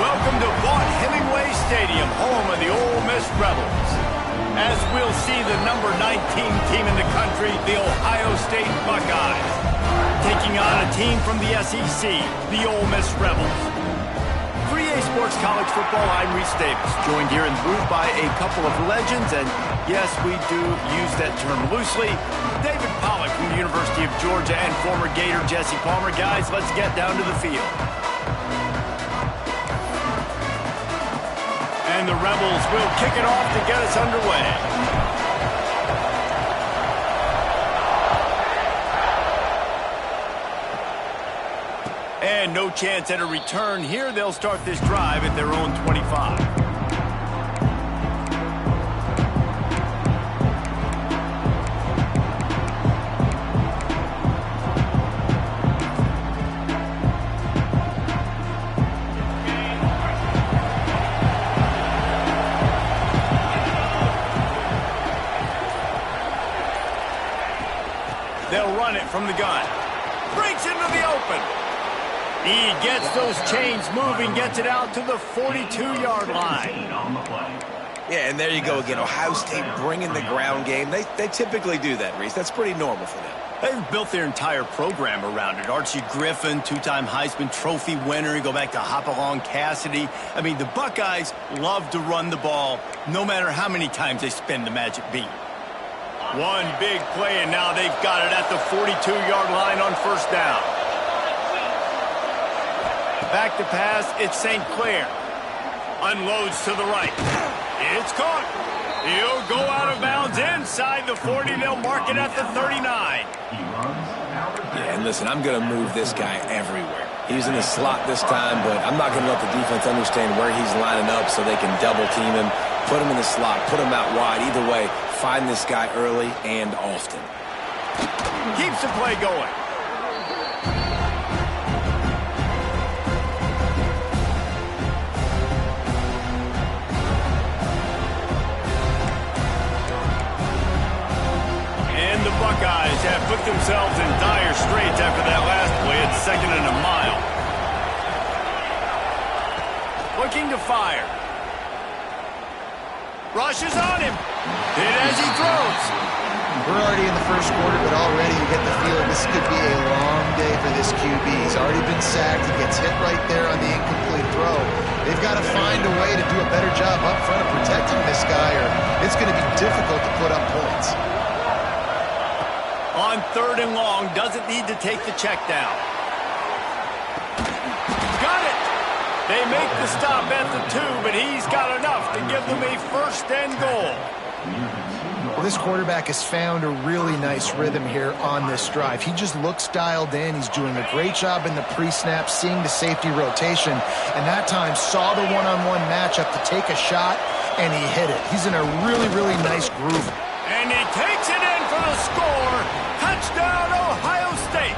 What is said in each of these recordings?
Welcome to Vaught-Hemingway Stadium, home of the Ole Miss Rebels. As we'll see the number 19 team in the country, the Ohio State Buckeyes, taking on a team from the SEC, the Ole Miss Rebels. For EA Sports College Football, I'm Reese Davis, joined here in the booth by a couple of legends, and yes, we do use that term loosely. David Pollack from the University of Georgia and former Gator Jesse Palmer. Guys, let's get down to the field. And the Rebels will kick it off to get us underway. And no chance at a return here. They'll start this drive at their own 25. They'll run it from the gun. Breaks into the open. He gets those chains moving, gets it out to the 42-yard line. Yeah, and there you go again. Ohio State bringing the ground game. They typically do that, Reese. That's pretty normal for them. They've built their entire program around it. Archie Griffin, two-time Heisman Trophy winner. You go back to Hopalong Cassidy. I mean, the Buckeyes love to run the ball, no matter how many times they spin the magic beat. One big play, and now they've got it at the 42-yard line on first down. Back to pass, it's St. Clair. Unloads to the right. It's caught. He'll go out of bounds inside the 40. They'll mark it at the 39. Yeah, and listen, I'm going to move this guy everywhere. He's in the slot this time, but I'm not going to let the defense understand where he's lining up so they can double team him, put him in the slot, put him out wide. Either way, find this guy early and often. Keeps the play going. Buckeyes have put themselves in dire straits after that last play. It's 2nd and a mile. Looking to fire. Rushes on him. Hit as he throws. We're already in the first quarter, but already you get the feeling this could be a long day for this QB. He's already been sacked. He gets hit right there on the incomplete throw. They've got to find a way to do a better job up front of protecting this guy, or it's going to be difficult to put up points. On 3rd and long, doesn't need to take the check down. Got it! They make the stop at the 2, but he's got enough to give them a 1st and goal. Well, this quarterback has found a really nice rhythm here on this drive. He just looks dialed in. He's doing a great job in the pre-snap, seeing the safety rotation, and that time saw the one-on-one matchup to take a shot, and he hit it. He's in a really, really nice groove. And he takes it in for the score. Touchdown, Ohio State.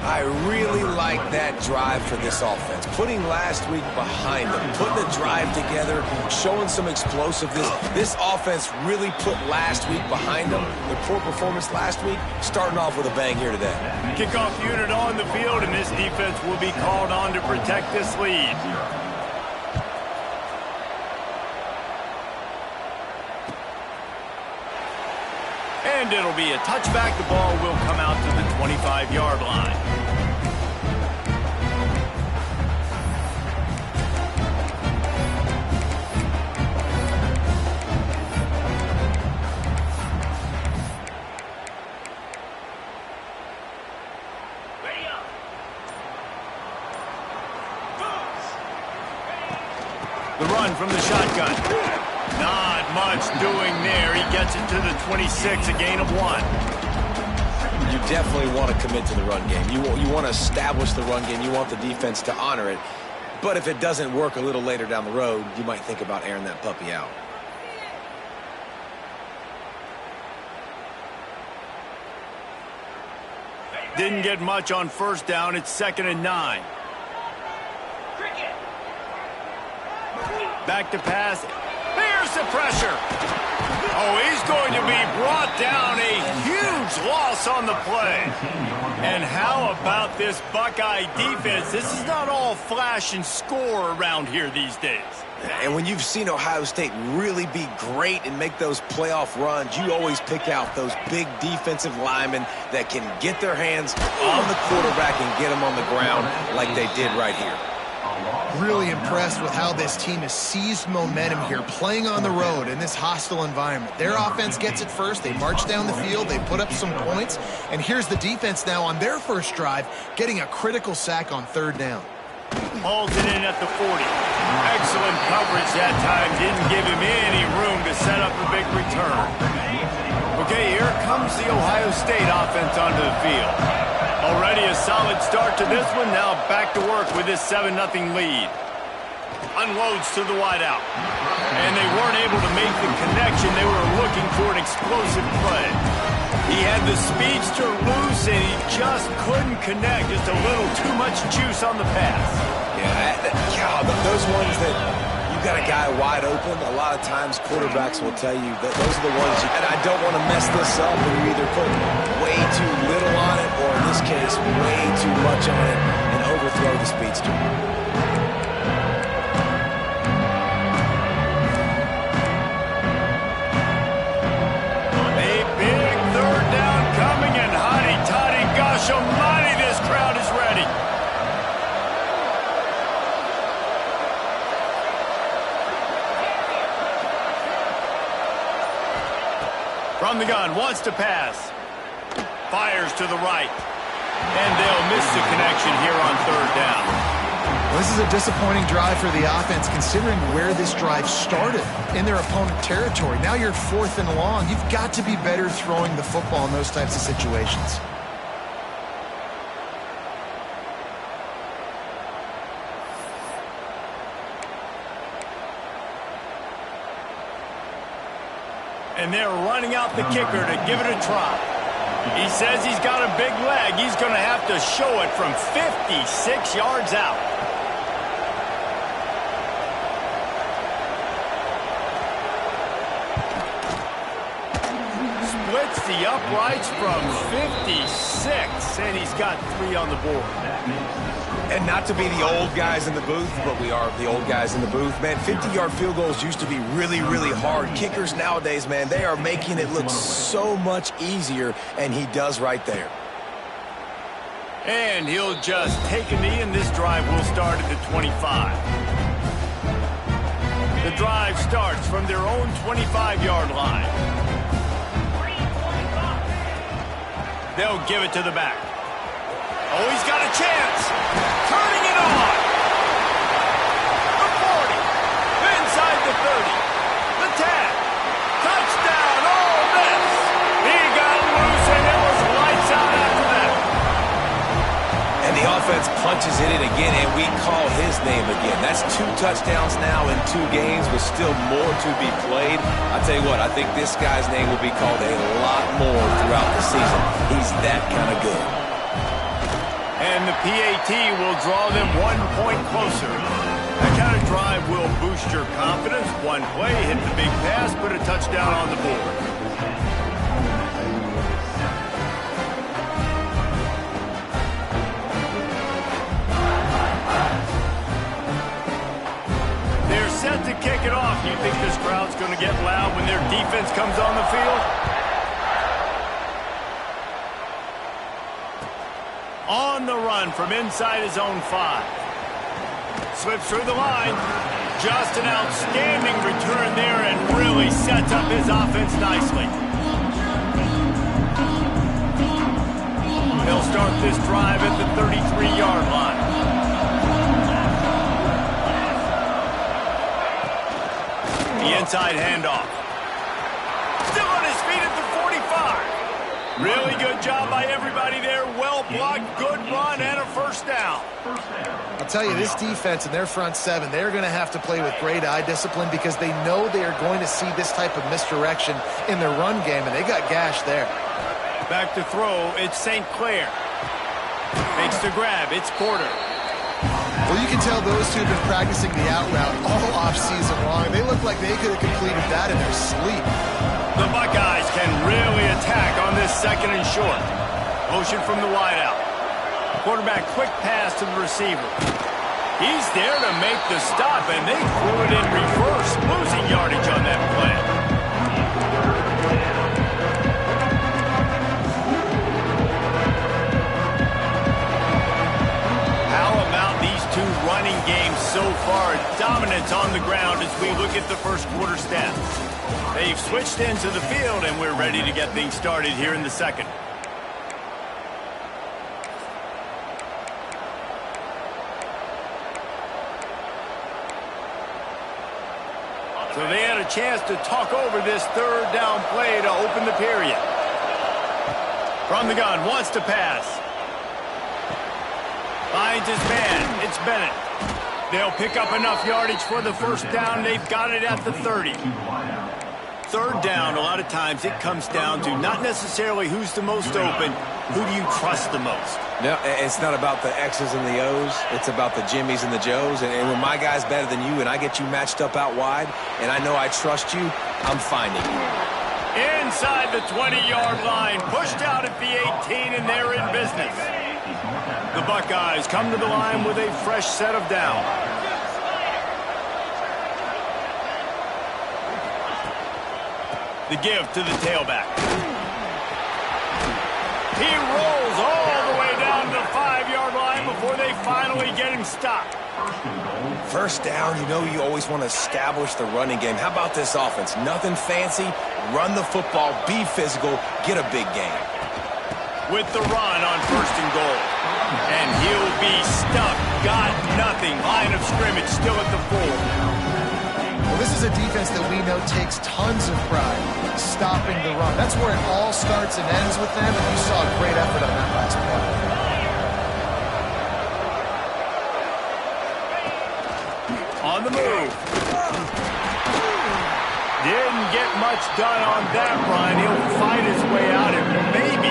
I really like that drive for this offense. Putting last week behind them, putting the drive together, showing some explosiveness. This offense really put last week behind them. The poor performance last week, starting off with a bang here today. Kickoff unit on the field, and this defense will be called on to protect this lead. And it'll be a touchback. The ball will come out to the 25-yard line. The run from the shotgun. Not much doing there. He gets it to the 26, a gain of 1. You definitely want to commit to the run game. You want to establish the run game. You want the defense to honor it. But if it doesn't work a little later down the road, you might think about airing that puppy out. Didn't get much on first down. It's 2nd and 9. Back to pass. Here's Here's the pressure. Oh, he's going to be brought down. A huge loss on the play. And how about this Buckeye defense? This is not all flash and score around here these days. And when you've seen Ohio State really be great and make those playoff runs, you always pick out those big defensive linemen that can get their hands on the quarterback and get him on the ground like they did right here. Really impressed with how this team has seized momentum here, playing on the road in this hostile environment. Their offense gets it first. They march down the field. They put up some points. And here's the defense now on their first drive, getting a critical sack on third down. Hauls it in at the 40. Excellent coverage that time. Didn't give him any room to set up a big return. Okay, here comes the Ohio State offense onto the field. Already a solid start to this one. Now back to work with this 7-0 lead. Unloads to the wideout. And they weren't able to make the connection. They were looking for an explosive play. He had the speedster loose, and he just couldn't connect. Just a little too much juice on the pass. Yeah, those ones that you got a guy wide open, a lot of times quarterbacks will tell you that those are the ones and I don't want to mess this up, and you either put way too little on it or, in this case, way too much on it and overthrow the speedster. Almighty, this crowd is ready. From the gun, wants to pass. Fires to the right. And they'll miss the connection here on third down. Well, this is a disappointing drive for the offense, considering where this drive started, in their opponent territory. Now you're 4th and long. You've got to be better throwing the football in those types of situations. And they're running out the kicker to give it a try. He says he's got a big leg. He's going to have to show it from 56 yards out. Splits the uprights from 56, and he's got 3 on the board. And not to be the old guys in the booth, but we are the old guys in the booth. Man, 50-yard field goals used to be really, really hard. Kickers nowadays, man, they are making it look so much easier, and he does right there. And he'll just take a knee, and this drive will start at the 25. The drive starts from their own 25-yard line. They'll give it to the back. Oh, he's got a chance. Turning it on. The 40. Inside the 30. The 10. Touchdown. Ole Miss. He got loose, and it was lights out after that. And the offense punches it in again, and we call his name again. That's 2 touchdowns now in 2 games, with still more to be played. I tell you what, I think this guy's name will be called a lot more throughout the season. He's that kind of good. And the PAT will draw them 1 point closer. That kind of drive will boost your confidence. One play, hit the big pass, put a touchdown on the board. They're set to kick it off. Do you think this crowd's going to get loud when their defense comes on the field? On the run from inside his own 5. Slips through the line. Just an outstanding return there, and really sets up his offense nicely. They'll start this drive at the 33-yard line. The inside handoff. Still on his feet at the 45. Really good job by everybody there. Well blocked, good run, and a first down. I'll tell you, this defense and their front 7, they're going to have to play with great eye discipline, because they know they are going to see this type of misdirection in their run game, and they got gashed there. Back to throw, it's St. Clair. Makes the grab, it's Porter. Well, you can tell those two have been practicing the out route all off-season long. They look like they could have completed that in their sleep. The Buckeyes can really attack on this second and short. Motion from the wideout. Quarterback quick pass to the receiver. He's there to make the stop, and they threw it in reverse, losing yardage on that play. How about these two running games so far? Dominance on the ground as we look at the first quarter stats. They've switched into the field, and we're ready to get things started here in the second. So they had a chance to talk over this third down play to open the period. From the gun, wants to pass. Finds his man. It's Bennett. They'll pick up enough yardage for the first down. They've got it at the 30. Third down, a lot of times it comes down to not necessarily who's the most open, who do you trust the most? No, it's not about the X's and the O's. It's about the Jimmys and the Joes. And when my guy's better than you and I get you matched up out wide and I know I trust you, I'm finding you. Inside the 20-yard line, pushed out at the 18, and they're in business. The Buckeyes come to the line with a fresh set of downs. The give to the tailback. He rolls all the way down to the 5-yard line before they finally get him stopped. First down, you know you always want to establish the running game. How about this offense? Nothing fancy. Run the football, be physical, get a big gain. With the run on first and goal. And he'll be stuck. Got nothing. Line of scrimmage still at the 4. Well, this is a defense that we know takes tons of pride stopping the run. That's where it all starts and ends with them, and you saw a great effort on that last play. On the move. Didn't get much done on that run. He'll fight his way out and maybe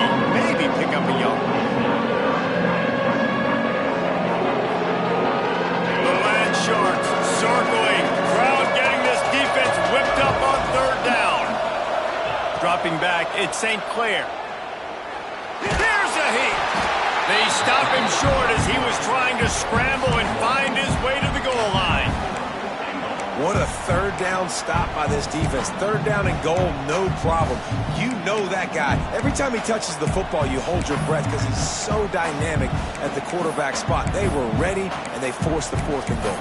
pick up a yard. The Land Sharks circling. Crowd getting this defense whipped up on third down. Dropping back, it's St. Clair. Here's a heat. They stop him short as he was trying to scramble and find his way to the goal line. What a third down stop by this defense. Third down and goal, no problem. You know that guy. Every time he touches the football, you hold your breath because he's so dynamic at the quarterback spot. They were ready, and they forced the fourth and goal.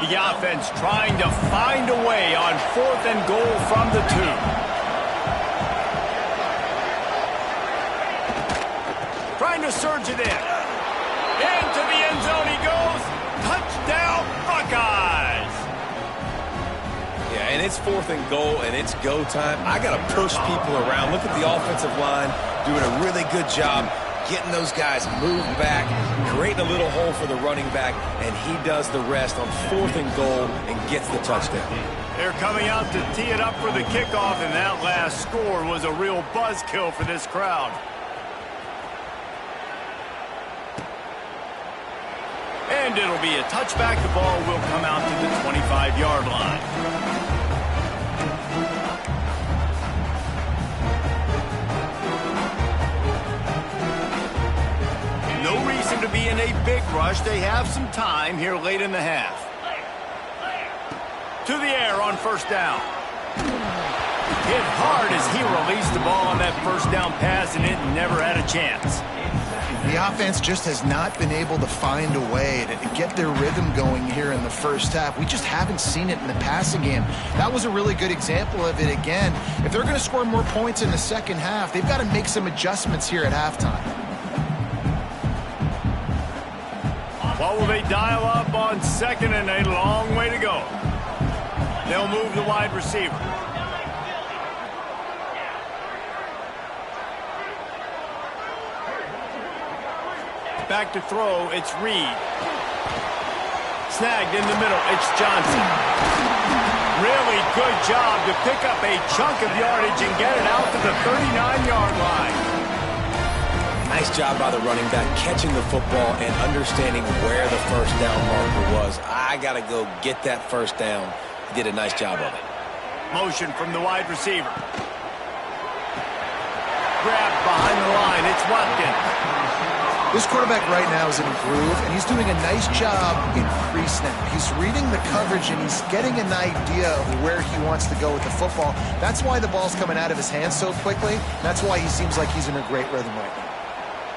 The offense trying to find a way on fourth and goal from the 2. Trying to surge it in. Into the end zone he goes. Touchdown, Buckeyes. Yeah, and it's fourth and goal, and it's go time. I got to push people around. Look at the offensive line doing a really good job getting those guys moved back, creating a little hole for the running back, and he does the rest on fourth and goal and gets the touchdown. They're coming out to tee it up for the kickoff, and that last score was a real buzzkill for this crowd. And it'll be a touchback. The ball will come out to the 25-yard line. No reason to be in a big rush. They have some time here late in the half. To the air on first down. Hit hard as he released the ball on that first down pass, and it never had a chance. The offense just has not been able to find a way to get their rhythm going here in the first half. We just haven't seen it in the passing game. That was a really good example of it again. If they're going to score more points in the second half, they've got to make some adjustments here at halftime. What will they dial up on second and a long way to go? They'll move the wide receiver. Back to throw, it's Reed. Snagged in the middle, it's Johnson. Really good job to pick up a chunk of yardage and get it out to the 39-yard line. Nice job by the running back, catching the football and understanding where the first down marker was. I got to go get that first down. He did a nice job of it. Motion from the wide receiver. Grabbed behind the line. It's Watkins. This quarterback right now is in a groove, and he's doing a nice job in pre-snap. He's reading the coverage, and he's getting an idea of where he wants to go with the football. That's why the ball's coming out of his hands so quickly. That's why he seems like he's in a great rhythm right now.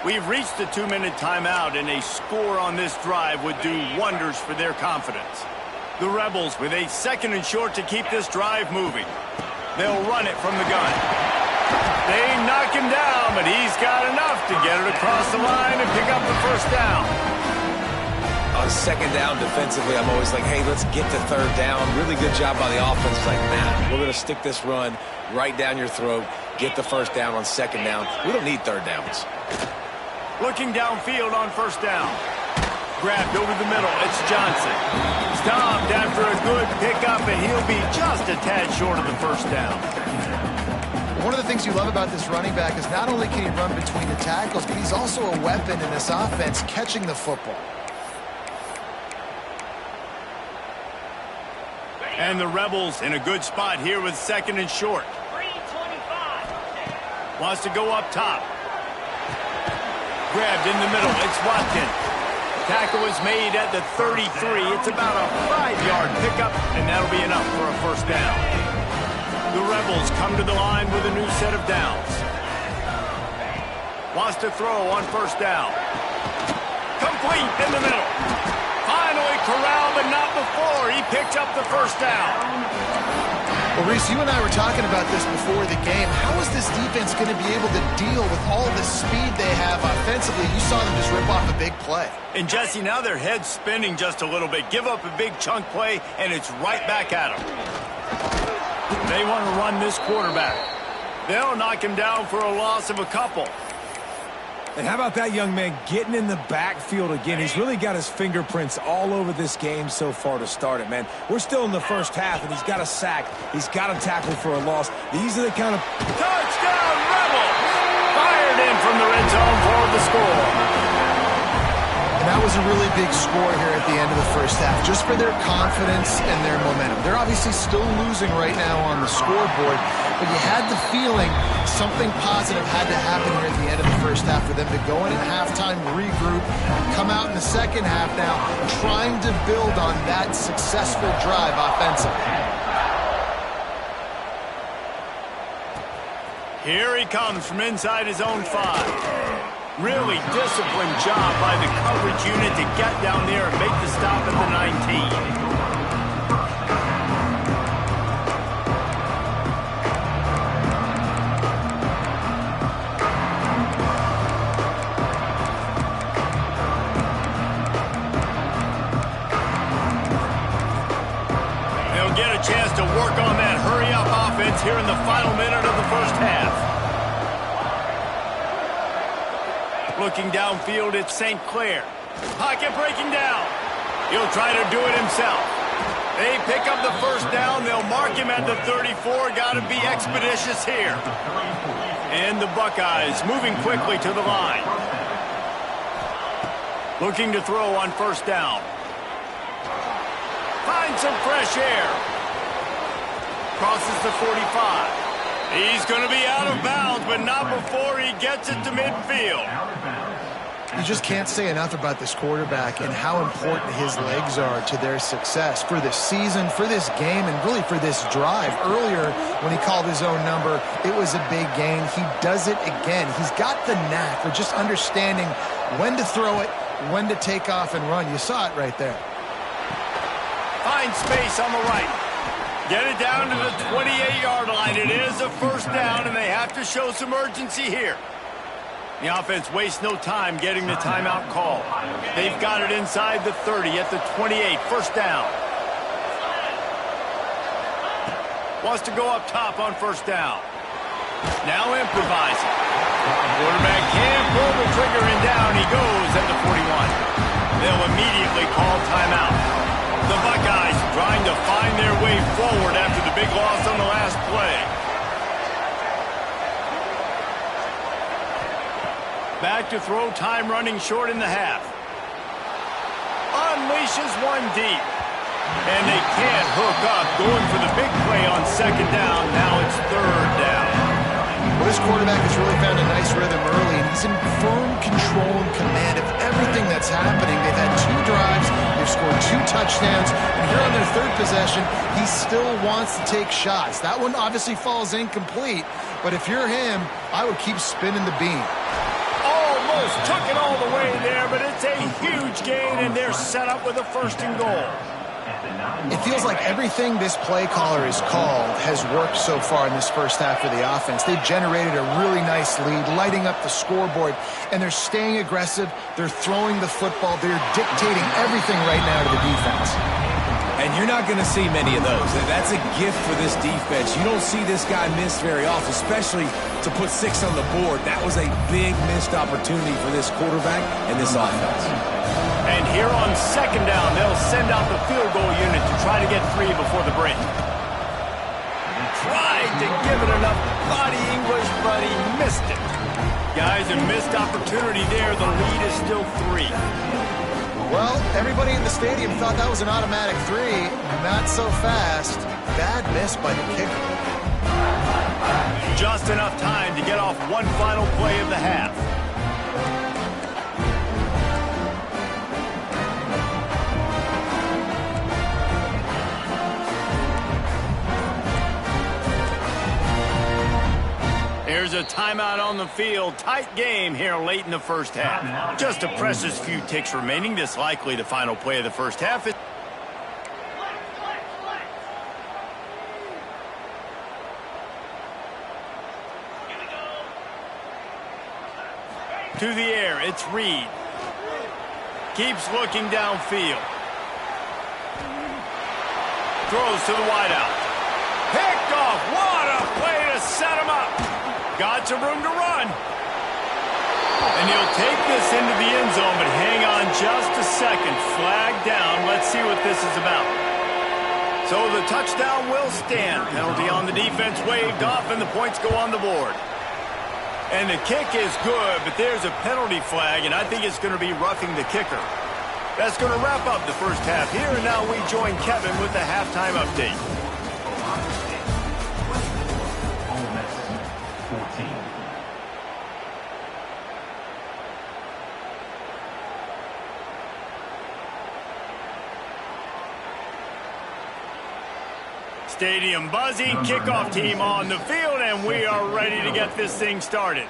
We've reached the 2-minute timeout, and a score on this drive would do wonders for their confidence. The Rebels with a 2nd and short to keep this drive moving. They'll run it from the gun. They knock him down, but he's got enough to get it across the line and pick up the first down. On 2nd down defensively, I'm always like, hey, let's get to 3rd down. Really good job by the offense. Like, nah, we're going to stick this run right down your throat, get the first down on 2nd down. We don't need 3rd downs. Looking downfield on 1st down. Grabbed over the middle. It's Johnson. Stopped after a good pickup, and he'll be just a tad short of the first down. One of the things you love about this running back is not only can he run between the tackles, but he's also a weapon in this offense catching the football. And the Rebels in a good spot here with 2nd and short. Wants to go up top. Grabbed in the middle. It's Watkins. Tackle is made at the 33. It's about a 5-yard pickup, and that'll be enough for a first down. The Rebels come to the line with a new set of downs. Wants to throw on 1st down. Complete in the middle. Finally corralled, but not before. He picked up the first down. Well, Reese, you and I were talking about this before the game. How is this defense going to be able to deal with all the speed they have offensively? You saw them just rip off a big play. And Jesse, now their head's spinning just a little bit. Give up a big chunk play, and it's right back at them. They want to run this quarterback. They'll knock him down for a loss of a couple. And how about that young man getting in the backfield again? He's really got his fingerprints all over this game so far to start it, man. We're still in the first half, and he's got a sack. He's got a tackle for a loss. These are the kind of... Touchdown, Rebels! Fired in from the red zone for the score. And that was a really big score here at the end of the first half, just for their confidence and their momentum. They're obviously still losing right now on the scoreboard, but you had the feeling something positive had to happen here at the end of the first half for them to go in at halftime, regroup, come out in the second half now, trying to build on that successful drive offensively. Here he comes from inside his own 5. Really disciplined job by the coverage unit to get down there and make the stop at the 19. They'll get a chance to work on that hurry-up offense here in the final minute of the first half. Looking downfield, it's St. Clair. Pocket breaking down. He'll try to do it himself. They pick up the first down. They'll mark him at the 34. Got to be expeditious here. And the Buckeyes moving quickly to the line. Looking to throw on 1st down. Finds some fresh air. Crosses the 45. He's going to be out of bounds, but not before he gets it to midfield. You just can't say enough about this quarterback and how important his legs are to their success for this season, for this game, and really for this drive. Earlier, when he called his own number, it was a big gain. He does it again. He's got the knack for just understanding when to throw it, when to take off and run. You saw it right there. Finds space on the right. Get it down to the 28-yard line. It is a first down, and they have to show some urgency here. The offense wastes no time getting the timeout call. They've got it inside the 30 at the 28. First down. Wants to go up top on 1st down. Now improvising. Quarterback can't pull the trigger, and down he goes at the 41. They'll immediately call timeout. The Buckeyes trying to find their way forward after the big loss on the last play. Back to throw, time running short in the half. Unleashes one deep. And they can't hook up. Going for the big play on second down. Now it's third down. Well, this quarterback has really found a nice rhythm early, and he's in firm control and command of everything that's happening. They've had 2 drives, they've scored 2 touchdowns, and here on their 3rd possession, he still wants to take shots. That one obviously falls incomplete, but if you're him, I would keep spinning the beam. Almost took it all the way there, but it's a huge gain, and they're set up with a 1st and goal. It feels like everything this play caller has called has worked so far in this first half of the offense. They've generated a really nice lead, lighting up the scoreboard, and they're staying aggressive. They're throwing the football. They're dictating everything right now to the defense. And you're not going to see many of those. That's a gift for this defense. You don't see this guy miss very often, especially to put 6 on the board. That was a big missed opportunity for this quarterback and this offense. And here on second down, they'll send out the field goal unit to try to get 3 before the break. Tried to give it enough body English, but he missed it. Guys, a missed opportunity there. The lead is still 3. Well, everybody in the stadium thought that was an automatic 3. Not so fast. Bad miss by the kicker. Just enough time to get off one final play of the half. There's a timeout on the field. Tight game here late in the first half. Just a precious few ticks remaining. This likely the final play of the first half. To the air, it's Reed. Keeps looking downfield. Throws to the wideout. Picked off. What a play to set him up. Got some room to run. And he'll take this into the end zone, but hang on just a second. Flag down. Let's see what this is about. So the touchdown will stand. Penalty on the defense waved off, and the points go on the board. And the kick is good, but there's a penalty flag, and I think it's going to be roughing the kicker. That's going to wrap up the first half here, and now we join Kevin with the halftime update. Stadium buzzing, kickoff team on the field, and we are ready to get this thing started.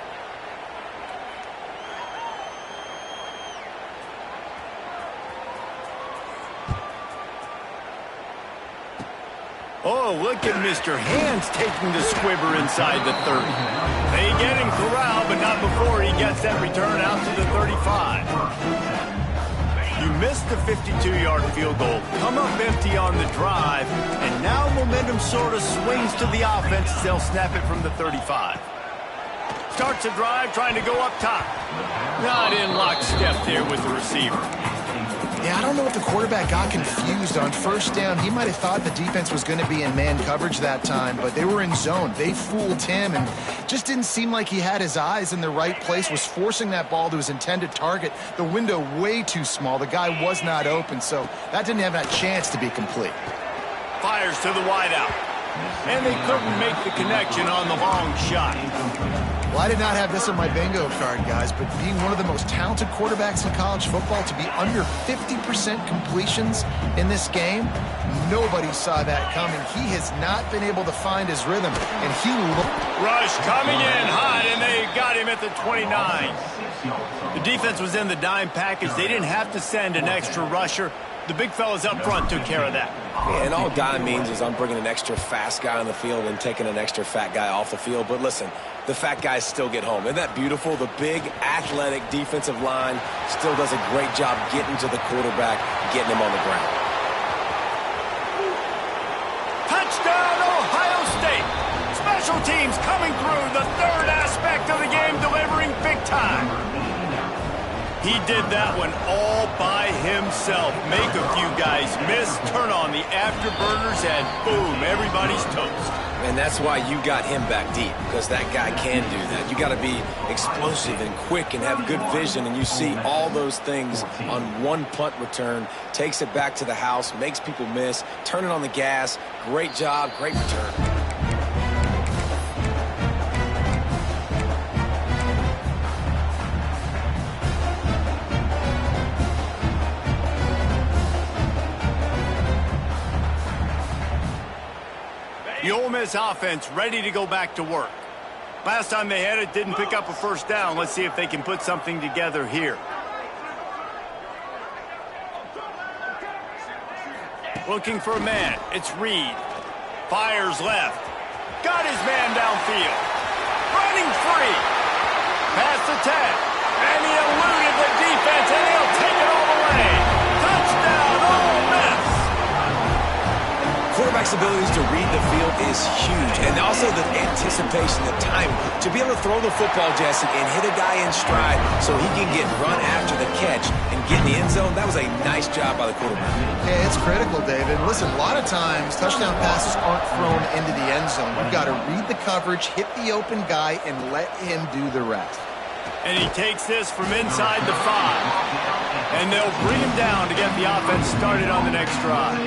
Oh, look at Mr. Hands taking the squibber inside the 30. They get him corralled, but not before he gets that return out to the 35. You missed the 52-yard field goal, come up empty on the drive, and now momentum sort of swings to the offense as they'll snap it from the 35. Starts a drive trying to go up top. Not in lockstep there with the receiver. Yeah, I don't know if the quarterback got confused on first down. He might have thought the defense was going to be in man coverage that time, but they were in zone. They fooled him and just didn't seem like he had his eyes in the right place, was forcing that ball to his intended target. The window way too small. The guy was not open, so that didn't have that chance to be complete. Fires to the wideout. And they couldn't make the connection on the long shot. Well, I did not have this on my bingo card, guys, but being one of the most talented quarterbacks in college football, to be under 50% completions in this game, nobody saw that coming. He has not been able to find his rhythm, and he Rush coming in hot, and they got him at the 29. The defense was in the dime package. They didn't have to send an extra rusher. The big fellas up front took care of that. Yeah, and all dime means is I'm bringing an extra fast guy on the field and taking an extra fat guy off the field. But listen, the fat guys still get home. Isn't that beautiful? The big, athletic defensive line still does a great job getting to the quarterback, getting him on the ground. Touchdown, Ohio State. Special teams coming through. The third aspect of the game, delivering big time. He did that one all by himself. Make a few guys miss, turn on the afterburners, and boom, everybody's toast. And that's why you got him back deep, because that guy can do that. You got to be explosive and quick and have good vision, and you see all those things on one punt return. Takes it back to the house, makes people miss, turn it on the gas. Great job, great return. The Ole Miss offense ready to go back to work. Last time they had it, didn't pick up a first down. Let's see if they can put something together here. Looking for a man. It's Reed. Fires left. Got his man downfield. Running free. Past the 10. And he eluded the defense, and he'll take it all the way. Touchdown, Ole Miss. Quarterback's abilities to read the field is huge, and also the anticipation, the time to be able to throw the football, Jesse, and hit a guy in stride so he can get run after the catch and get in the end zone. That was a nice job by the quarterback. Yeah, it's critical, David. Listen, a lot of times touchdown passes aren't thrown into the end zone. You've got to read the coverage, hit the open guy, and let him do the rest. And he takes this from inside the 5. And they'll bring him down to get the offense started on the next drive.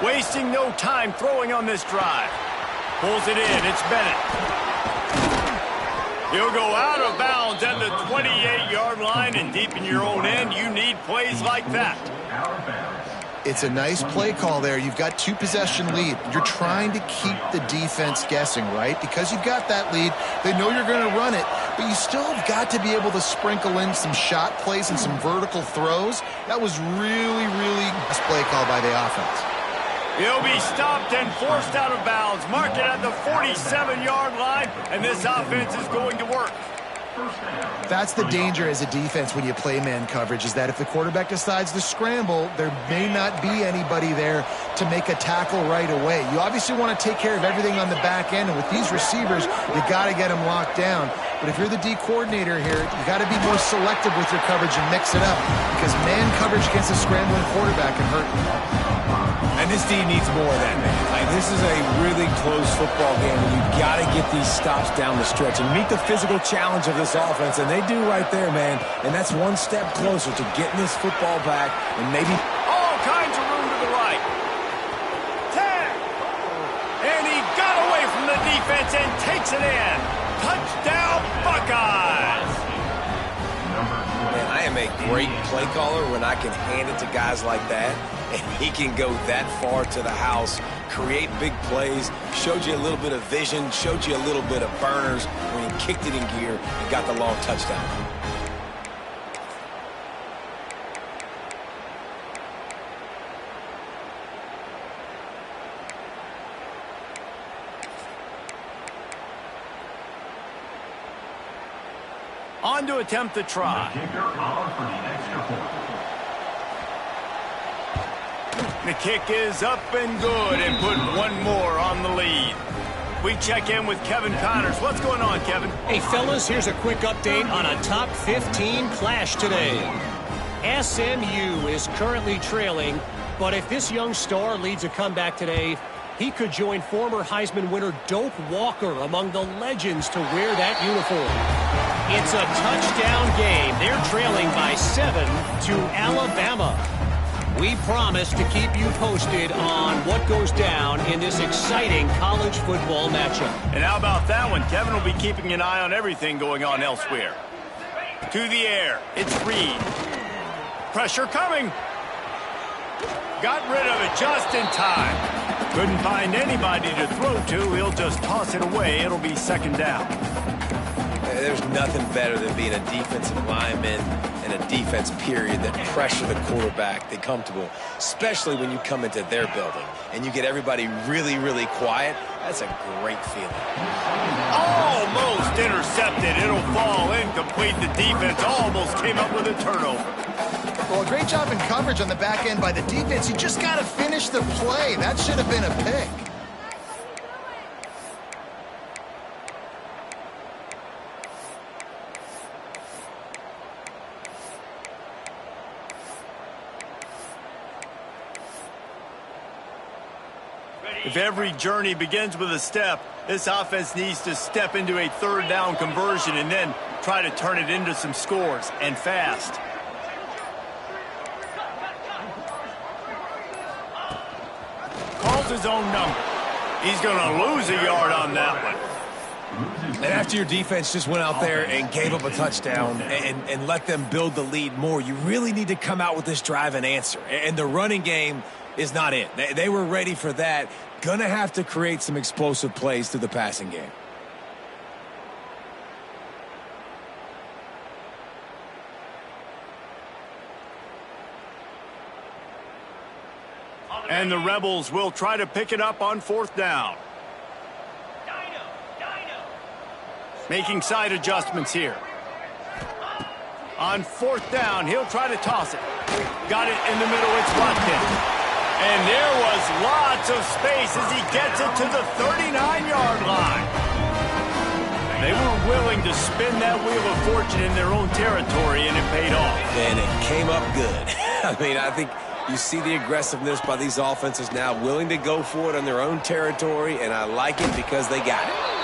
Wasting no time throwing on this drive. Pulls it in. It's Bennett. He'll go out of bounds at the 28-yard line, and deep in your own end, you need plays like that. It's a nice play call there. You've got 2-possession lead. You're trying to keep the defense guessing, right? Because you've got that lead, they know you're going to run it, but you still have got to be able to sprinkle in some shot plays and some vertical throws. That was really, really nice play call by the offense. He'll be stopped and forced out of bounds. Mark it at the 47-yard line, and this offense is going to work. That's the danger as a defense when you play man coverage, is that if the quarterback decides to scramble, there may not be anybody there to make a tackle right away. You obviously want to take care of everything on the back end, and with these receivers, you got to get them locked down. But if you're the D coordinator here, you got to be more selective with your coverage and mix it up, because man coverage against a scrambling quarterback can hurt you. And this team needs more of that, man. Like, this is a really close football game, and you've got to get these stops down the stretch and meet the physical challenge of this offense, and they do right there, man. And that's one step closer to getting this football back and maybe... All kinds of room to the right. 10. And he got away from the defense and takes it in. Touchdown, Buckeyes. Man, I am a great play caller when I can hand it to guys like that, and he can go that far to the house, create big plays, showed you a little bit of vision, showed you a little bit of burners when he kicked it in gear and got the long touchdown. On to attempt the try. The kick is up and good, and put one more on the lead. We check in with Kevin Connors. What's going on, Kevin? Hey, fellas, here's a quick update on a top 15 clash today. SMU is currently trailing, but if this young star leads a comeback today, he could join former Heisman winner Doak Walker among the legends to wear that uniform. It's a touchdown game. They're trailing by 7 to Alabama. We promise to keep you posted on what goes down in this exciting college football matchup. And how about that one? Kevin will be keeping an eye on everything going on elsewhere. To the air. It's Reed. Pressure coming. Got rid of it just in time. Couldn't find anybody to throw to. He'll just toss it away. It'll be second down. There's nothing better than being a defensive lineman and a defense period that pressure the quarterback, they comfortable, especially when you come into their building and you get everybody really, really quiet. That's a great feeling. Almost intercepted. It'll fall incomplete. The defense almost came up with a turnover. Well, great job in coverage on the back end by the defense. You just got to finish the play. That should have been a pick. If every journey begins with a step, this offense needs to step into a third down conversion and then try to turn it into some scores, and fast. Calls his own number. He's going to lose a yard on that one. And after your defense just went out there and gave up a touchdown and let them build the lead more, you really need to come out with this drive and answer. And the running game is not it. They were ready for that. Gonna have to create some explosive plays through the passing game. And the Rebels will try to pick it up on fourth down. Making side adjustments here. On fourth down, he'll try to toss it. Got it in the middle, it's Watkins. And there was lots of space as he gets it to the 39-yard line. They were willing to spin that wheel of fortune in their own territory, and it paid off. And it came up good. I mean, I think you see the aggressiveness by these offenses now, willing to go for it on their own territory, and I like it because they got it.